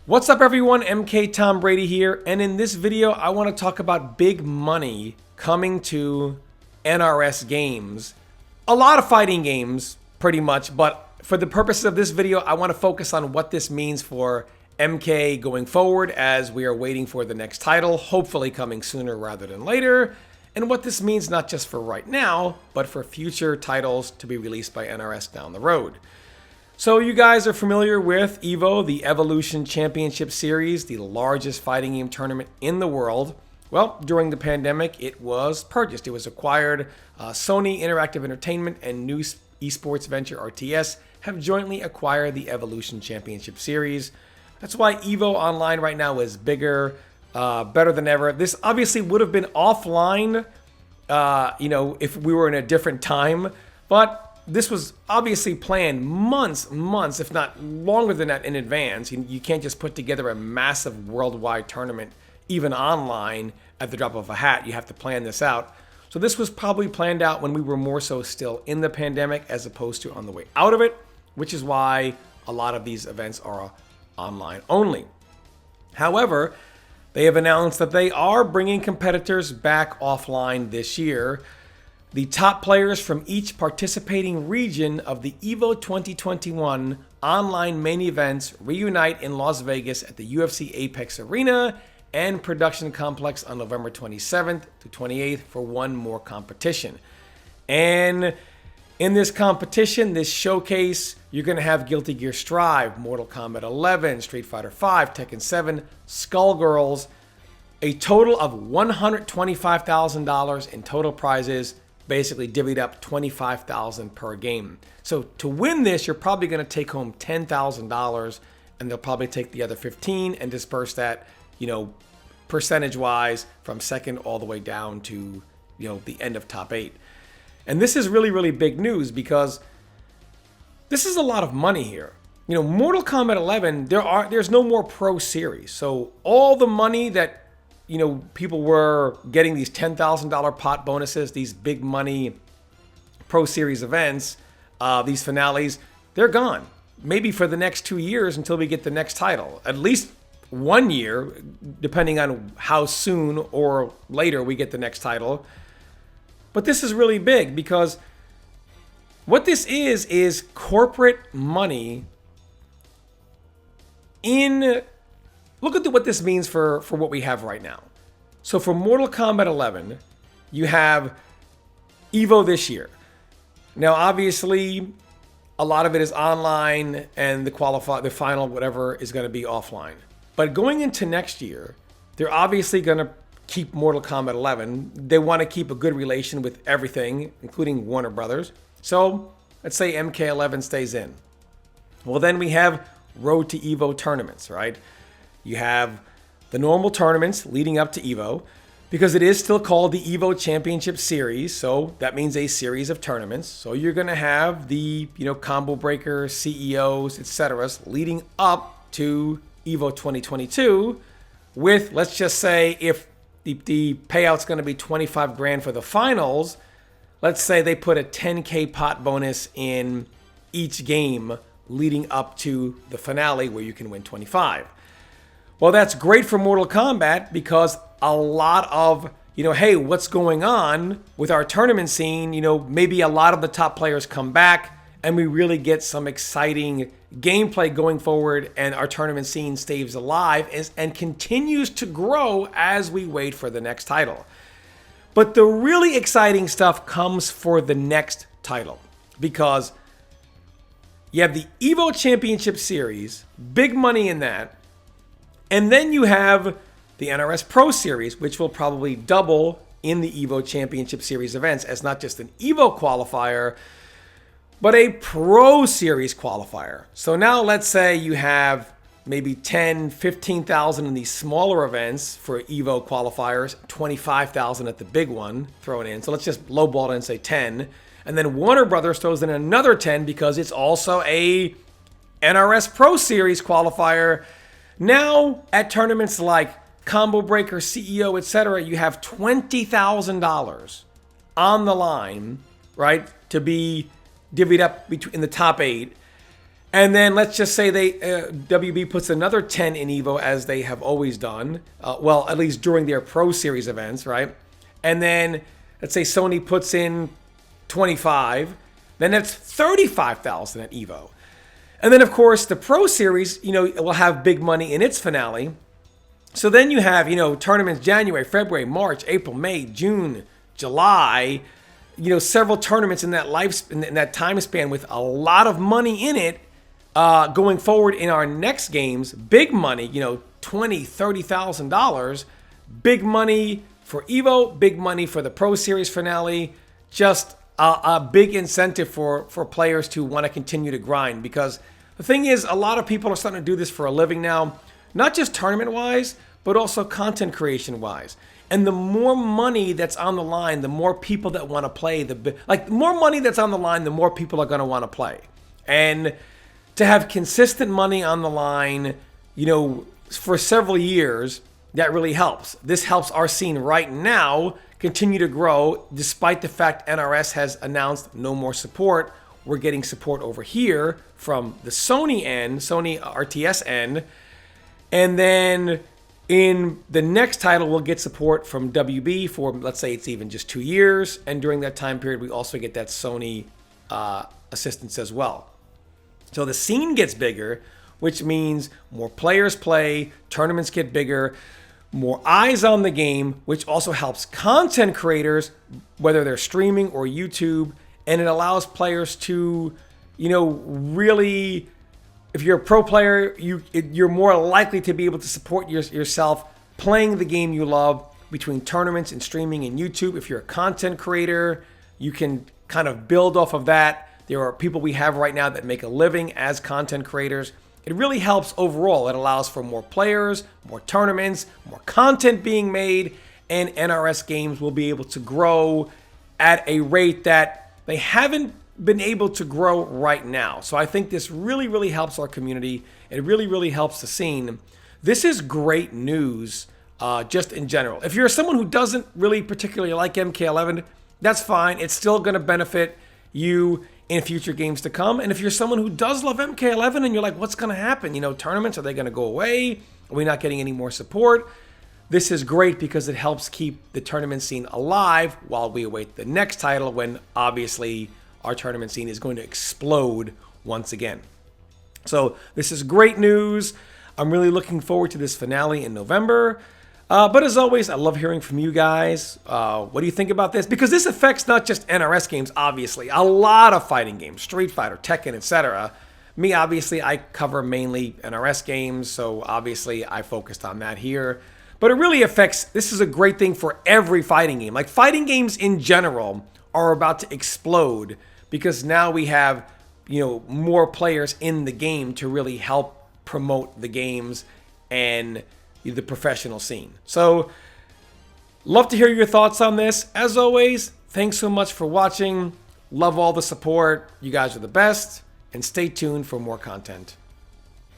What's up everyone, MK Tom Brady here, and in this video I want to talk about big money coming to NRS games. A lot of fighting games, pretty much, but for the purposes of this video I want to focus on what this means for MK going forward as we are waiting for the next title, hopefully coming sooner rather than later, and what this means not just for right now, but for future titles to be released by NRS down the road. So you guys are familiar with EVO, the Evolution Championship Series, the largest fighting game tournament in the world. Well, during the pandemic, it was purchased. It was acquired. Sony Interactive Entertainment and new esports venture RTS have jointly acquired the Evolution Championship Series. That's why EVO Online right now is bigger, better than ever. This obviously would have been offline, if we were in a different time, but this was obviously planned months, if not longer than that in advance. You can't just put together a massive worldwide tournament, even online, at the drop of a hat. You have to plan this out. So this was probably planned out when we were more so still in the pandemic as opposed to on the way out of it, which is why a lot of these events are online only. However, they have announced that they are bringing competitors back offline this year. The top players from each participating region of the EVO 2021 online main events reunite in Las Vegas at the UFC Apex Arena and Production Complex on November 27th to 28th for one more competition. And in this competition, this showcase, you're going to have Guilty Gear Strive, Mortal Kombat 11, Street Fighter 5, Tekken 7, Skullgirls, a total of $125,000 in total prizes, basically divvied up $25,000 per game. So to win this, you're probably going to take home $10,000, and they'll probably take the other 15 and disperse that, percentage-wise from second all the way down to, the end of top 8. And this is really, really big news because this is a lot of money here. Mortal Kombat 11, there's no more Pro Series. So all the money that people were getting, these $10,000 pot bonuses, these big money Pro Series events, these finales, they're gone. Maybe for the next 2 years until we get the next title. At least 1 year, depending on how soon or later we get the next title. But this is really big because what this is corporate money in... Look at what this means for what we have right now. So for Mortal Kombat 11, you have EVO this year. Now, obviously, a lot of it is online, and the final, whatever, is going to be offline. But going into next year, they're obviously going to keep Mortal Kombat 11. They want to keep a good relation with everything, including Warner Brothers. So let's say MK11 stays in. Well, then we have Road to EVO tournaments, right? You have the normal tournaments leading up to EVO, because it is still called the EVO Championship Series, so that means a series of tournaments. So you're going to have the, combo breakers, CEOs, etc. leading up to EVO 2022 with, let's just say, if the payout's going to be 25 grand for the finals, let's say they put a 10K pot bonus in each game leading up to the finale where you can win 25. Well, that's great for Mortal Kombat because a lot of, hey, what's going on with our tournament scene? Maybe a lot of the top players come back and we really get some exciting gameplay going forward, and our tournament scene stays alive and continues to grow as we wait for the next title. But the really exciting stuff comes for the next title because you have the EVO Championship Series, big money in that. And then you have the NRS Pro Series, which will probably double in the EVO Championship Series events as not just an EVO qualifier, but a Pro Series qualifier. So now let's say you have maybe 10, 15,000 in these smaller events for EVO qualifiers, 25,000 at the big one, throw it in. So let's just lowball it and say 10. And then Warner Brothers throws in another 10 because it's also a NRS Pro Series qualifier. Now, at tournaments like Combo Breaker, CEO, etc., you have $20,000 on the line, right, to be divvied up in the top 8. And then let's just say they WB puts another 10 in Evo, as they have always done. Well, at least during their Pro Series events, right? And then let's say Sony puts in 25. Then that's 35,000 at Evo. And then, of course, the Pro Series, will have big money in its finale. So then you have, tournaments January, February, March, April, May, June, July. Several tournaments in that time span with a lot of money in it. Going forward in our next games, big money, $20,000, $30,000, big money for Evo, big money for the Pro Series finale, just a big incentive for players to want to continue to grind. Because the thing is, a lot of people are starting to do this for a living now, not just tournament-wise, but also content creation-wise. And the more money that's on the line, the more people that want to play, the more money that's on the line, the more people are going to want to play. And to have consistent money on the line, for several years, that really helps. This helps our scene right now continue to grow, despite the fact NRS has announced no more support. We're getting support over here from the Sony end, Sony RTS end. And then in the next title, we'll get support from WB for, let's say it's even just 2 years. And during that time period, we also get that Sony assistance as well. So the scene gets bigger, which means more players play, tournaments get bigger, more eyes on the game, which also helps content creators, whether they're streaming or YouTube, and it allows players to, really, if you're a pro player, you're more likely to be able to support yourself playing the game you love between tournaments and streaming and YouTube. If you're a content creator, you can kind of build off of that. There are people we have right now that make a living as content creators. It really helps overall. It allows for more players, more tournaments, more content being made, and NRS games will be able to grow at a rate that they haven't been able to grow right now. So I think this really, really helps our community. It really, really helps the scene. This is great news just in general. If you're someone who doesn't really particularly like MK11, that's fine. It's still going to benefit you in future games to come. And if you're someone who does love MK11 and you're like, what's going to happen? Tournaments, are they going to go away? Are we not getting any more support? This is great because it helps keep the tournament scene alive while we await the next title, when obviously our tournament scene is going to explode once again. So this is great news. I'm really looking forward to this finale in November. But as always, I love hearing from you guys. What do you think about this? Because this affects not just NRS games, obviously. A lot of fighting games, Street Fighter, Tekken, etc. Me, obviously, I cover mainly NRS games, so obviously I focused on that here. But it really affects, this is a great thing for every fighting game. Like, fighting games in general are about to explode because now we have, more players in the game to really help promote the games and the professional scene. So, love to hear your thoughts on this. As always, thanks so much for watching. Love all the support. You guys are the best. And stay tuned for more content.